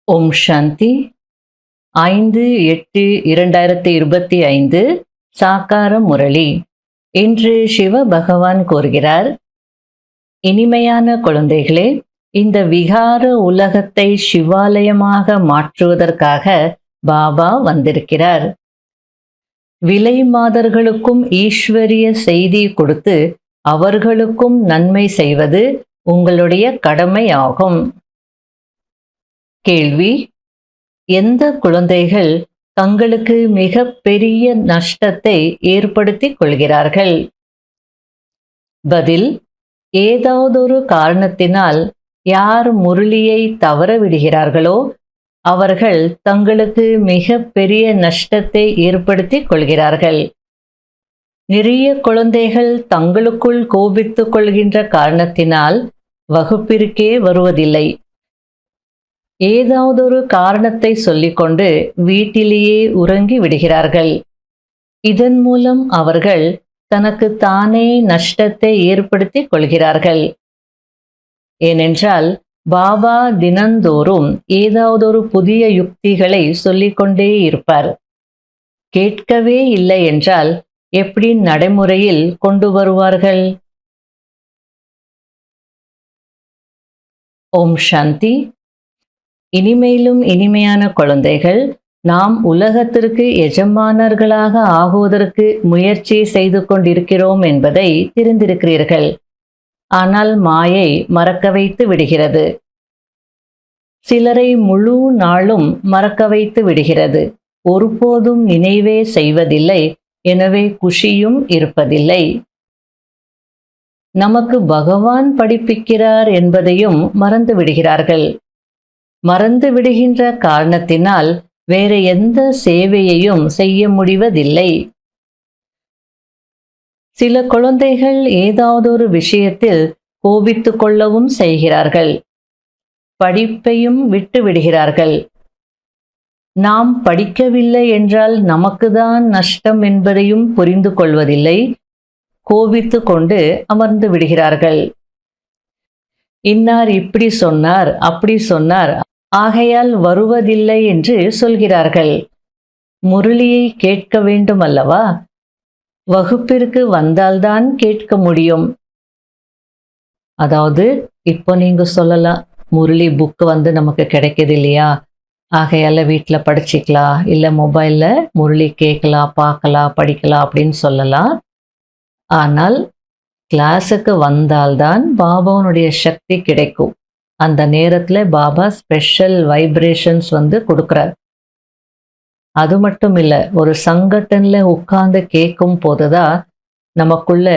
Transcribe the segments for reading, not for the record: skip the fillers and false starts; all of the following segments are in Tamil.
ஓம் சாந்தி 5-8-2025 சாக்கார முரளி. இன்று சிவ பகவான் கூறுகிறார், இனிமையான குழந்தைகளே, இந்த விகார உலகத்தை சிவாலயமாக மாற்றுவதற்காக பாபா வந்திருக்கிறார். விலை மாதர்களுக்கும் ஈஸ்வரிய செய்தி கொடுத்து அவர்களுக்கும் நன்மை செய்வது உங்களுடைய கடமையாகும். கேள்வி: எந்த குழந்தைகள் தங்களுக்கு மிக பெரிய நஷ்டத்தை ஏற்படுத்திக் கொள்கிறார்கள்? பதில்: ஏதாவதொரு காரணத்தினால் யார் முரளியை தவற விடுகிறார்களோ அவர்கள் தங்களுக்கு மிக பெரிய நஷ்டத்தை ஏற்படுத்திக் கொள்கிறார்கள். நிறைய குழந்தைகள் தங்களுக்குள் கோபித்துக் கொள்கின்ற காரணத்தினால் வகுப்பிற்கே வருவதில்லை. ஏதாவதொரு காரணத்தை சொல்லிக்கொண்டு வீட்டிலேயே உறங்கி விடுகிறார்கள். இதன் மூலம் அவர்கள் தனக்கு தானே நஷ்டத்தை ஏற்படுத்திக் கொள்கிறார்கள். ஏனென்றால் பாபா தினந்தோறும் ஏதாவதொரு புதிய யுக்திகளை சொல்லிக்கொண்டே இருப்பார். கேட்கவே இல்லை என்றால் எப்படி நடைமுறையில் கொண்டு வருவார்கள்? ஓம் சாந்தி. இனிமேலும் இனிமையான குழந்தைகள், நாம் உலகத்திற்கு எஜமானர்களாக ஆகுவதற்கு முயற்சி செய்து கொண்டிருக்கிறோம் என்பதை தெரிந்திருக்கிறீர்கள். ஆனால் மாயை மறக்க வைத்து விடுகிறது. சிலரை முழு நாளும் மறக்க வைத்து விடுகிறது. ஒருபோதும் நினைவே செய்வதில்லை. எனவே குஷியும் இருப்பதில்லை. நமக்கு பகவான் படிப்பிக்கிறார் என்பதையும் மறந்து விடுகிறார்கள். மறந்து விடுகின்ற காரணத்தினால் வேற எந்த சேவையையும் செய்ய முடிவதில்லை. சில குழந்தைகள் ஏதாவதொரு விஷயத்தில் கோபித்துக் கொள்ளவும் செய்கிறார்கள். படிப்பையும் விட்டு விடுகிறார்கள். நாம் படிக்கவில்லை என்றால் நமக்குதான் நஷ்டம் என்பதையும் புரிந்து கொள்வதில்லை. கோபித்து கொண்டு அமர்ந்து விடுகிறார்கள். இன்னார் இப்படி சொன்னார், அப்படி சொன்னார், ஆகையால் வருவதில்லை என்று சொல்கிறார்கள். முரளியை கேட்க வேண்டும் அல்லவா? வகுப்பிற்கு வந்தால்தான் கேட்க முடியும். அதாவது இப்போ நீங்க சொல்லலாம், முரளி புக்கு நமக்கு கிடைக்குது இல்லையா, ஆகையால வீட்டில் படிச்சுக்கலாம், இல்லை மொபைலில் முரளி கேட்கலாம், பார்க்கலாம், படிக்கலாம் அப்படின்னு சொல்லலாம். ஆனால் கிளாஸுக்கு வந்தால்தான் பாபாவுடைய சக்தி கிடைக்கும். அந்த நேரத்தில் பாபா ஸ்பெஷல் வைப்ரேஷன்ஸ் கொடுக்குறார். அது மட்டும் இல்லை, ஒரு சங்கட்டனில் உட்கார்ந்து கேட்கும் போதுதான் நமக்குள்ள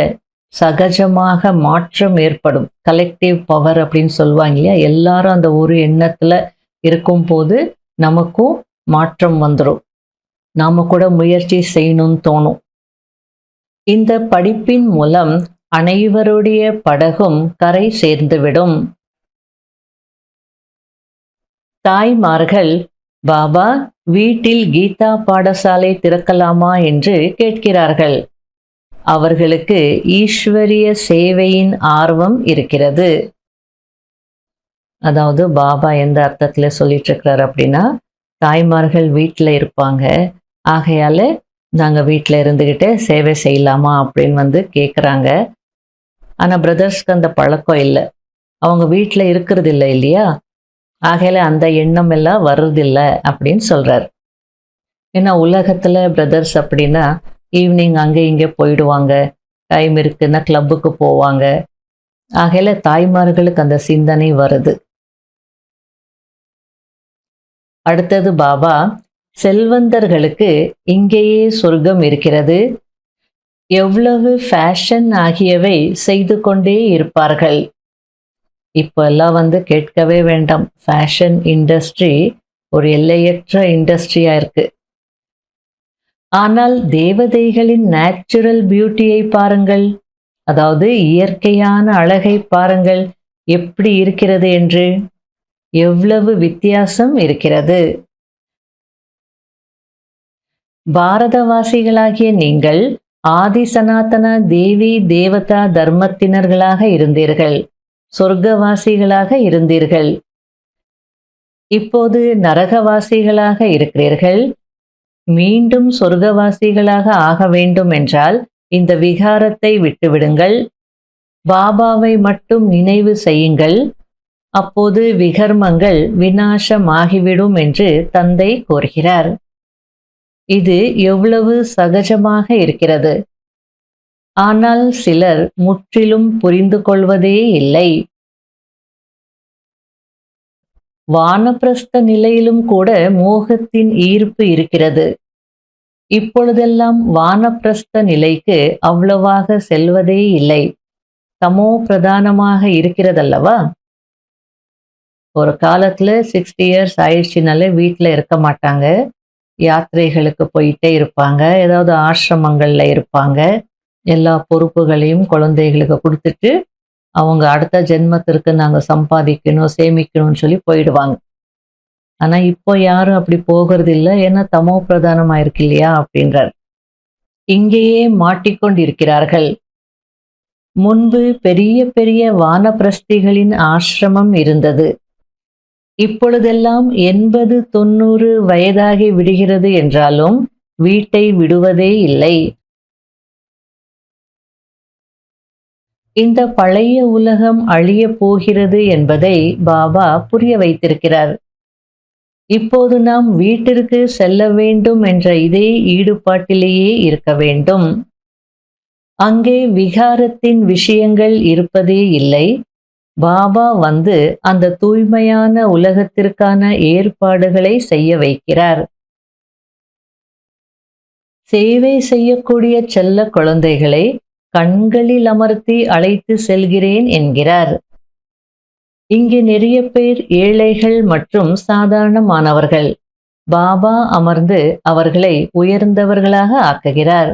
சகஜமாக மாற்றம் ஏற்படும். கலெக்டிவ் பவர் அப்படின்னு சொல்லுவாங்க இல்லையா, எல்லாரும் அந்த ஒரு எண்ணத்தில் இருக்கும் போது நமக்கும் மாற்றம் வந்துடும். நாம கூட முயற்சி செய்யணும்னு தோணும். இந்த படிப்பின் மூலம் அனைவருடைய படகும் கரை சேர்ந்துவிடும். தாய்மார்கள், பாபா வீட்டில் கீதா பாடசாலை திறக்கலாமா என்று கேட்கிறார்கள். அவர்களுக்கு ஈஸ்வரிய சேவையின் ஆர்வம் இருக்கிறது. அதாவது பாபா எந்த அர்த்தத்தில் சொல்லிட்டு இருக்கிறார் அப்படின்னா, தாய்மார்கள் வீட்டில் இருப்பாங்க, ஆகையால நாங்கள் வீட்டில் இருந்துக்கிட்டே சேவை செய்யலாமா அப்படின்னு கேட்குறாங்க. ஆனால் பிரதர்ஸ்க்கு அந்த பழக்கம் இல்லை. அவங்க வீட்டில் இருக்கிறது இல்லை இல்லையா, ஆகையில அந்த எண்ணம் எல்லாம் வர்றதில்லை அப்படின்னு சொல்றார். ஏன்னா உலகத்துல பிரதர்ஸ் அப்படின்னா ஈவினிங் அங்கே இங்கே போயிடுவாங்க, டைம் இருக்குன்னா கிளப்புக்கு போவாங்க. ஆகையில தாய்மார்களுக்கு அந்த சிந்தனை வருது. அடுத்தது பாபா, செல்வந்தர்களுக்கு இங்கேயே சொர்க்கம் இருக்கிறது. எவ்வளவு ஃபேஷன் ஆகியவை செய்து கொண்டே இருப்பார்கள். இப்போ எல்லாம் கேட்கவே வேண்டாம். ஃபேஷன் இண்டஸ்ட்ரி ஒரு எல்லையற்ற இண்டஸ்ட்ரியா இருக்கு. ஆனால் தேவதைகளின் நேச்சுரல் பியூட்டியை பாருங்கள், அதாவது இயற்கையான அழகை பாருங்கள் எப்படி இருக்கிறது என்று. எவ்வளவு வித்தியாசம் இருக்கிறது. பாரதவாசிகளாகிய நீங்கள் ஆதி சனாதன தேவி தேவதா தர்மத்தினர்களாக இருந்தீர்கள், சொர்க்கவாசிகளாக இருந்தீர்கள். இப்போது நரகவாசிகளாக இருக்கிறீர்கள். மீண்டும் சொர்க்கவாசிகளாக ஆக வேண்டும் என்றால் இந்த விகாரத்தை விட்டுவிடுங்கள். பாபாவை மட்டும் நினைவு செய்யுங்கள். அப்போது விகர்மங்கள் விநாசமாகிவிடும் என்று தந்தை கூறுகிறார். இது எவ்வளவு சகஜமாக இருக்கிறது. ஆனால் சிலர் முற்றிலும் புரிந்து கொள்வதே இல்லை. வானப்பிரஸ்த நிலையிலும் கூட மோகத்தின் ஈர்ப்பு இருக்கிறது. இப்பொழுதெல்லாம் வானப்பிரஸ்த நிலைக்கு அவ்வளவாக செல்வதே இல்லை. தமோ பிரதானமாக இருக்கிறதல்லவா. ஒரு காலத்துல 60 இயர்ஸ் ஆயிடுச்சுனாலே வீட்டில் இருக்க மாட்டாங்க. யாத்திரைகளுக்கு போயிட்டே இருப்பாங்க. ஏதாவது ஆசிரமங்கள்ல இருப்பாங்க. எல்லா பொறுப்புகளையும் குழந்தைகளுக்கு கொடுத்துட்டு அவங்க அடுத்த ஜென்மத்திற்கு நாங்க சம்பாதிக்கணும் சேமிக்கணும்னு சொல்லி போயிடுவாங்க. ஆனா இப்போ யாரும் அப்படி போகிறது இல்லை. ஏன்னா தமோ பிரதானமா இருக்கு இல்லையா அப்படின்றார். இங்கேயே மாட்டிக்கொண்டிருக்கிறார்கள். முன்பு பெரிய பெரிய வானப்பிரஸ்திகளின் ஆசிரமம் இருந்தது. இப்பொழுதெல்லாம் 80-90 வயதாகி விடுகிறது என்றாலும் வீட்டை விடுவதே இல்லை. இந்த பழைய உலகம் அழிய போகிறது என்பதை பாபா புரிய வைத்திருக்கிறார். இப்போது நாம் வீட்டிற்கு செல்ல வேண்டும் என்ற இதே ஈடுபாட்டிலேயே இருக்க வேண்டும். அங்கே விகாரத்தின் விஷயங்கள் இருப்பதே இல்லை. பாபா வந்து அந்த தூய்மையான உலகத்திற்கான ஏற்பாடுகளை செய்ய வைக்கிறார். சேவை செய்யக்கூடிய செல்ல குழந்தைகளை கண்களில் அமர்த்தி அழைத்து செல்கிறேன் என்கிறார். இங்கு நிறைய பேர் ஏழைகள் மற்றும் சாதாரணமானவர்கள். பாபா அமர்ந்து அவர்களை உயர்ந்தவர்களாக ஆக்குகிறார்.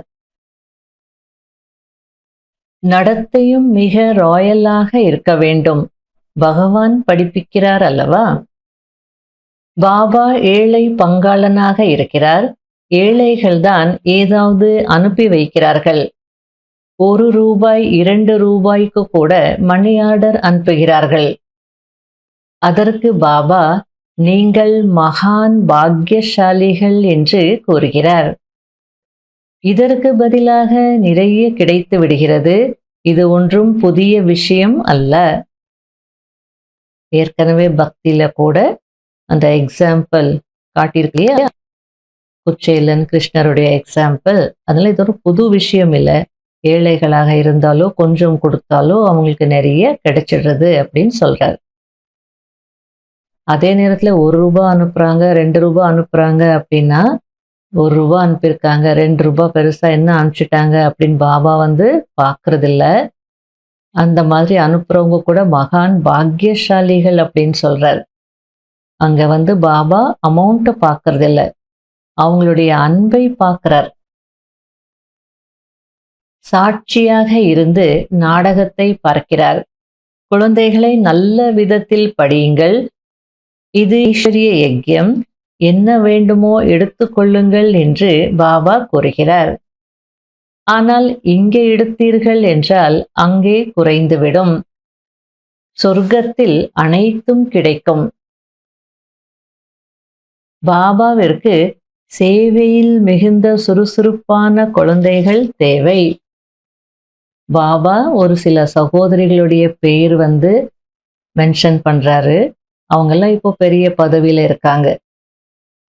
நடத்தையும் மிக ராயலாக இருக்க வேண்டும். பகவான் படிப்பிக்கிறார் அல்லவா. பாபா ஏழை பங்காளனாக இருக்கிறார். ஏழைகள்தான் ஏதாவது அனுப்பி வைக்கிறார்கள். 1 ரூபாய் 2 ரூபாய்க்கு கூட மணி ஆர்டர் அனுப்புகிறார்கள். அதற்கு பாபா நீங்கள் மகான் பாக்கியசாலிகள் என்று கூறுகிறார். இதற்கு பதிலாக நிறைய கிடைத்து விடுகிறது. இது ஒன்றும் புதிய விஷயம் அல்ல. ஏற்கனவே பக்தியில கூட அந்த எக்ஸாம்பிள் காட்டியிருக்கு இல்லையா, குச்சேலன் கிருஷ்ணருடைய எக்ஸாம்பிள். அதனால இது ஒரு புது விஷயம் இல்லை. ஏழைகளாக இருந்தாலோ கொஞ்சம் கொடுத்தாலோ அவங்களுக்கு நிறைய கிடைச்சிடுறது அப்படின்னு சொல்றாரு. அதே நேரத்துல 1 ரூபாய் அனுப்புறாங்க 2 ரூபாய் அனுப்புறாங்க அப்படின்னா 1 ரூபாய் அனுப்பியிருக்காங்க 2 ரூபாய் பெருசா என்ன அனுப்பிச்சிட்டாங்க அப்படின்னு பாபா வந்து பாக்குறது இல்ல. அந்த மாதிரி அனுப்புறவங்க கூட மகான் பாக்கியசாலிகள் அப்படின்னு சொல்றார். அங்க வந்து பாபா அமௌண்ட்டை பாக்குறது இல்ல, அவங்களுடைய அன்பை பார்க்கிறார். சாட்சியாக இருந்து நாடகத்தை பார்க்கிறார். குழந்தைகளை நல்ல விதத்தில் படியுங்கள். இது ஈஸ்வரிய யஜ்யம். என்ன வேண்டுமோ எடுத்துக்கொள்ளுங்கள் என்று பாபா கூறுகிறார். ஆனால் இங்கே எடுத்தீர்கள் என்றால் அங்கே குறைந்துவிடும். சொர்க்கத்தில் அனைத்தும் கிடைக்கும். பாபாவிற்கு சேவையில் மிகுந்த சுறுசுறுப்பான குழந்தைகள் தேவை. பாபா ஒரு சில சகோதரிகளுடைய பெயர் வந்து மென்ஷன் பண்றாரு. அவங்கெல்லாம் இப்போ பெரிய பதவியில இருக்காங்க.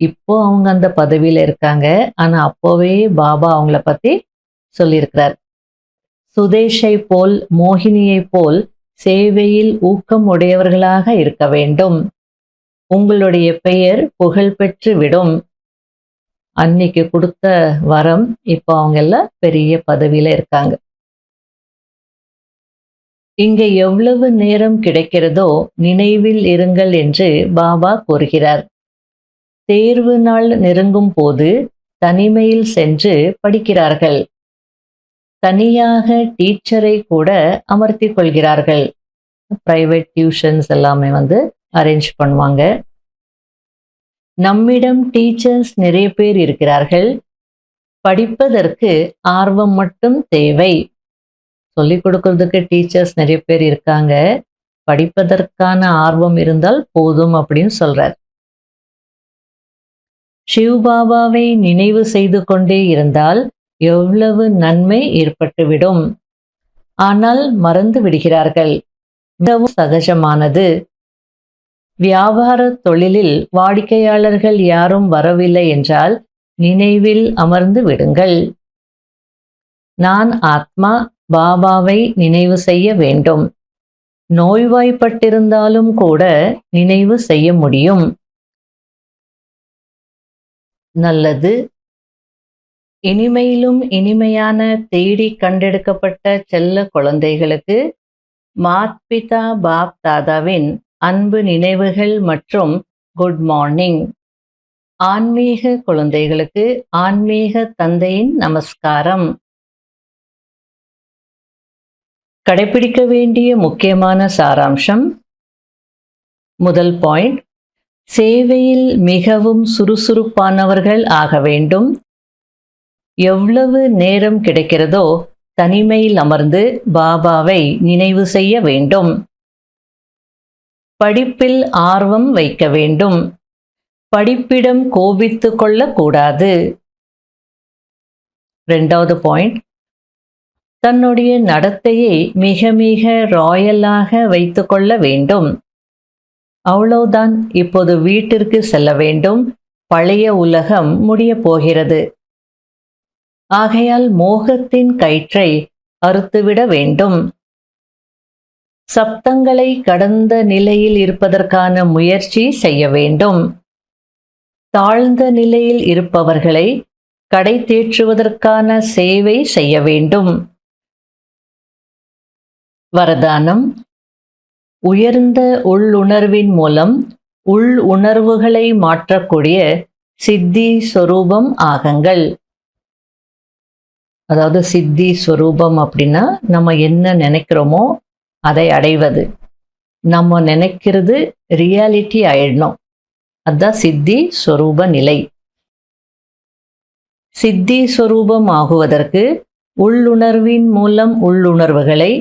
இப்போ அவங்க அந்த பதவியில இருக்காங்க. ஆனா அப்போவே பாபா அவங்கள பத்தி சொல்லியிருக்கிறார். சுதேஷை போல் மோகினியை போல் சேவையில் ஊக்கம் உடையவர்களாக இருக்க வேண்டும். உங்களுடைய பெயர் புகழ் பெற்று விடும். அன்னைக்கு கொடுத்த வரம் இப்போ அவங்க எல்லாம் பெரிய பதவியில இருக்காங்க. இங்க எவ்வளவு நேரம் கிடைக்கிறதோ நினைவில் இருங்கள் என்று பாபா கூறுகிறார். தேர்வு நாள் நெருங்கும் போது தனிமையில் சென்று படிக்கிறார்கள். தனியாக டீச்சரை கூட அமர்த்தி கொள்கிறார்கள். பிரைவேட் டியூஷன்ஸ் எல்லாமே வந்து அரேஞ்ச் பண்ணுவாங்க. நம்மிடம் டீச்சர்ஸ் நிறைய பேர் இருக்கிறார்கள். படிப்பதற்கு ஆர்வம் மட்டும் தேவை. சொல்லிக் கொடுக்கறதுக்கு டீச்சர்ஸ் நிறைய பேர் இருக்காங்க. படிப்பதற்கான ஆர்வம் இருந்தால் போதும் அப்படின்னு சொல்றார். சிவபாபாவை நினைவு செய்து கொண்டே இருந்தால் எவ்வளவு நன்மை ஏற்பட்டுவிடும். ஆனால் மறந்து விடுகிறார்கள். மிகவும் சகஜமானது. வியாபார தொழிலில் வாடிக்கையாளர்கள் யாரும் வரவில்லை என்றால் நினைவில் அமர்ந்து விடுங்கள். நான் ஆத்மா, பாபாவை நினைவு செய்ய வேண்டும். நோய்வாய்ப்பட்டிருந்தாலும் கூட நினைவு செய்ய முடியும். நல்லது. இனிமையிலும் இனிமையான தேடி கண்டெடுக்கப்பட்ட செல்ல குழந்தைகளுக்கு மாத்பிதா பாப் தாதாவின் அன்பு நினைவுகள் மற்றும் குட் மார்னிங். ஆன்மீக குழந்தைகளுக்கு ஆன்மீக தந்தையின் நமஸ்காரம். கடைபிடிக்க வேண்டிய முக்கியமான சாராம்சம். முதல் பாயிண்ட், சேவையில் மிகவும் சுறுசுறுப்பானவர்கள் ஆக வேண்டும். எவ்வளவு நேரம் கிடைக்கிறதோ தனிமையில் அமர்ந்து பாபாவை நினைவு செய்ய வேண்டும். படிப்பில் ஆர்வம் வைக்க வேண்டும். படிப்பிடம் கோபித்து கொள்ளக்கூடாது. இரண்டாவது பாயிண்ட், தன்னுடைய நடத்தையை மிக மிக ராயலாக வைத்து கொள்ள வேண்டும். அவ்வளவுதான். இப்போது வீட்டிற்கு செல்ல வேண்டும். பழைய உலகம் முடியப் போகிறது. ஆகையால் மோகத்தின் கயிற்றை அறுத்துவிட வேண்டும். சப்தங்களை கடந்த நிலையில் இருப்பதற்கான முயற்சி செய்ய வேண்டும். தாழ்ந்த நிலையில் இருப்பவர்களை கடை தேற்றுவதற்கான சேவை செய்ய வேண்டும். வரதானம். உயர்ந்த உள்ளுணர்வின் மூலம் உள் உணர்வுகளை மாற்றக்கூடிய சித்தி ஸ்வரூபம் ஆகுங்கள். அதாவது சித்தி ஸ்வரூபம் அப்படின்னா நம்ம என்ன நினைக்கிறோமோ அதை அடைவது. நம்ம நினைக்கிறது ரியாலிட்டி ஆயிடணும். அதுதான் சித்தி ஸ்வரூப நிலை. சித்தி ஸ்வரூபம் ஆகுவதற்கு உள்ளுணர்வின் மூலம் உள்ளுணர்வுகளை,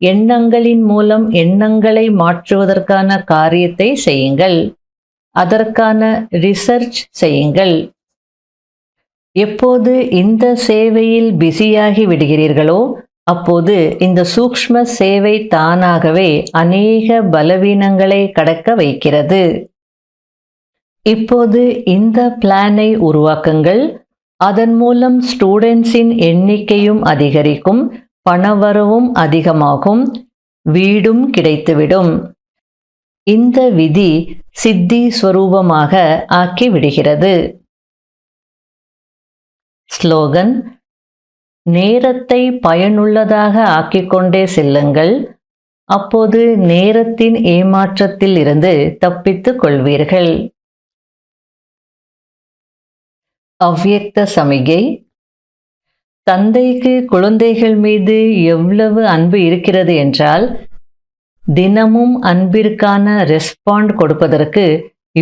எண்ணங்களின் மூலம் எண்ணங்களை மாற்றுவதற்கான காரியத்தை செய்யுங்கள். அதற்கான ரிசர்ச் செய்யுங்கள். எப்போது இந்த சேவையில் பிஸியாகி விடுகிறீர்களோ அப்போது இந்த சூக்ஷ்ம சேவை தானாகவே அநேக பலவீனங்களை கடக்க வைக்கிறது. இப்போது இந்த பிளானை உருவாக்குங்கள். அதன் மூலம் ஸ்டூடெண்ட்ஸின் எண்ணிக்கையும் அதிகரிக்கும், பணவரவும் அதிகமாகும், வீடும் கிடைத்துவிடும். இந்த விதி சித்தி ஸ்வரூபமாக ஆக்கி விடுகிறது. ஸ்லோகன். நேரத்தை பயனுள்ளதாக ஆக்கிக்கொண்டே செல்லுங்கள். அப்போது நேரத்தின் ஏமாற்றத்தில் இருந்து தப்பித்துக் கொள்வீர்கள். அவ்யக்த சமிகை. தந்தைக்கு குழந்தைகள் மீது எவ்வளவு அன்பு இருக்கிறது என்றால் தினமும் அன்பிற்கான ரெஸ்பாண்ட் கொடுப்பதற்கு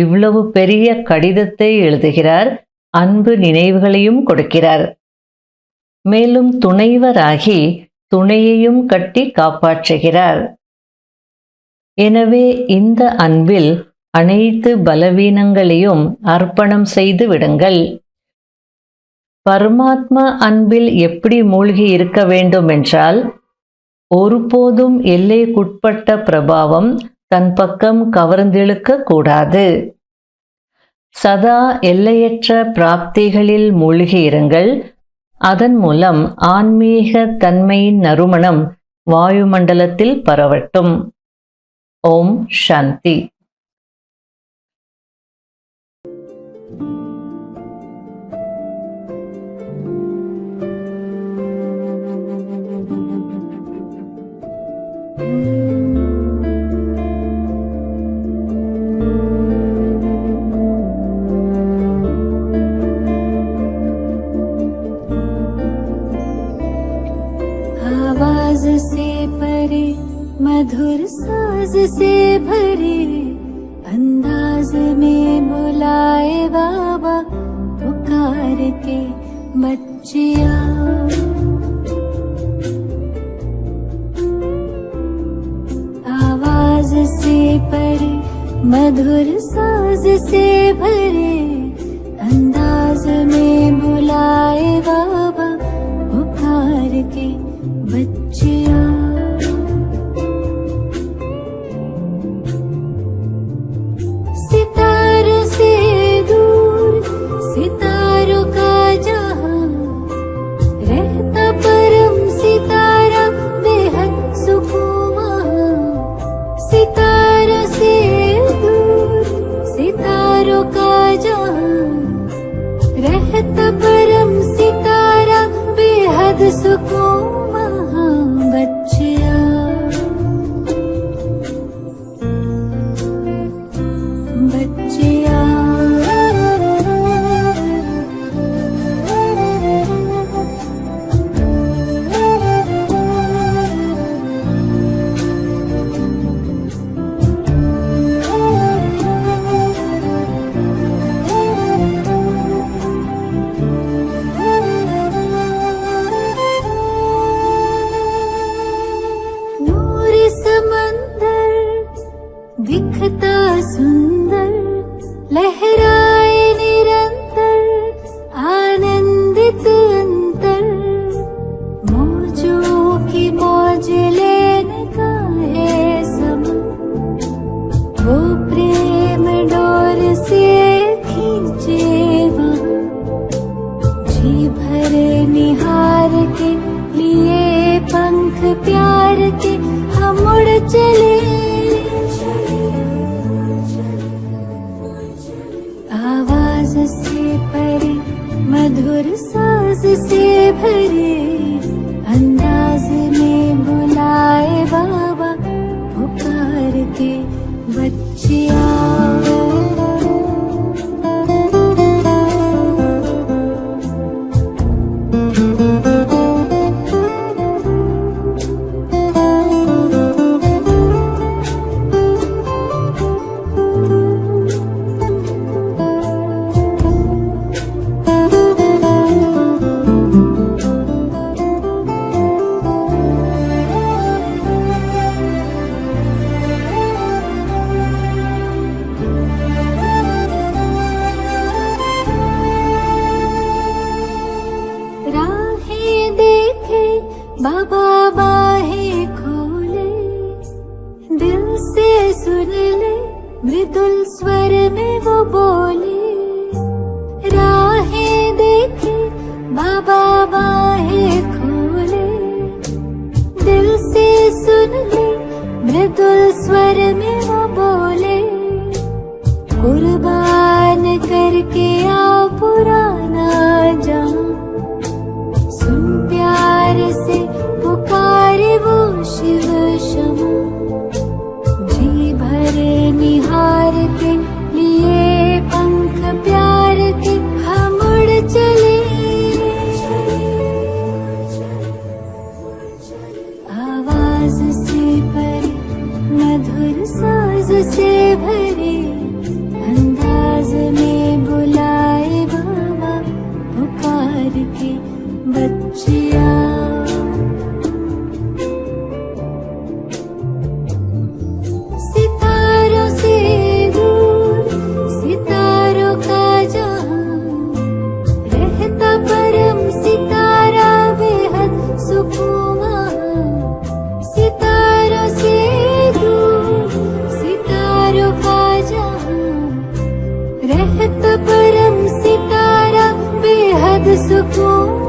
இவ்வளவு பெரிய கடிதத்தை எழுதுகிறார். அன்பு நினைவுகளையும் கொடுக்கிறார். மேலும் துணைவராகி துணையையும் கட்டி காப்பாற்றுகிறார். எனவே இந்த அன்பில் அனைத்து பலவீனங்களையும் அர்ப்பணம் செய்து விடுங்கள். பரமாத்மா அன்பில் எப்படி மூழ்கி இருக்க வேண்டும் என்றால் ஒருபோதும் எல்லைக்குட்பட்ட பிரபாவம் தன் பக்கம் கவர்ந்திழுக்க கூடாது. சதா எல்லையற்ற பிராப்திகளில் மூழ்கி இருங்கள். அதன் மூலம் ஆன்மீக தன்மையின் நறுமணம் வாயுமண்டலத்தில் பரவட்டும். ஓம் சாந்தி. आवाज से परे मधुर साज से भरे अंदाज में बुलाए बाबा पुकार के बच्चिया। आवाज से परे मधुर साज से भरे अंदाज में बुलाए बाबा पुकार के बच्चिया। सितारों से दूर सितारों का जहां रहता परम सितारा बेहद सुकून वहां। सितारों से दूर सितारों का जहां रहता परम सितारा बेहद सुकून वहां। बच्चिया बच्चिया नूर समंदर दिखता सुंदर लहराए निरंतर आनंदित अंतर। मौजों की मौज लेने का है समय वो प्रेम डोर से खींचे वहाँ। जी भर निहार के लिए पंख प्यार के हम उड़ चले। आवाज से परे मधुर साज से भरे अंदाज में बुलाए बाबा पुकार के बच्चिया। राहें देखे बाबा बाहें खोले दिल से सुन ले मृदुल स्वर में वो बोले। राहें देखे बाबा बाहें खोले दिल से सुन ले मृदुल स्वर में वो बोले। कुर्बान करके आओ पुराना जान सुन प्यार से पुकारे वो शिव क्षमा। जी भरे निहार के लिए पंख प्यार के हम उड़ चले। आवाज से परे मधुर साज से भरे अंदाज में बुलाए बाबा पुकार के बच्चिया। सितारों से दूर सितारों का जहां रहता परम सितारा बेहद सुकून वहां। सितारों से दूर सितारों का जहां रहता परम सितारा बेहद सुकून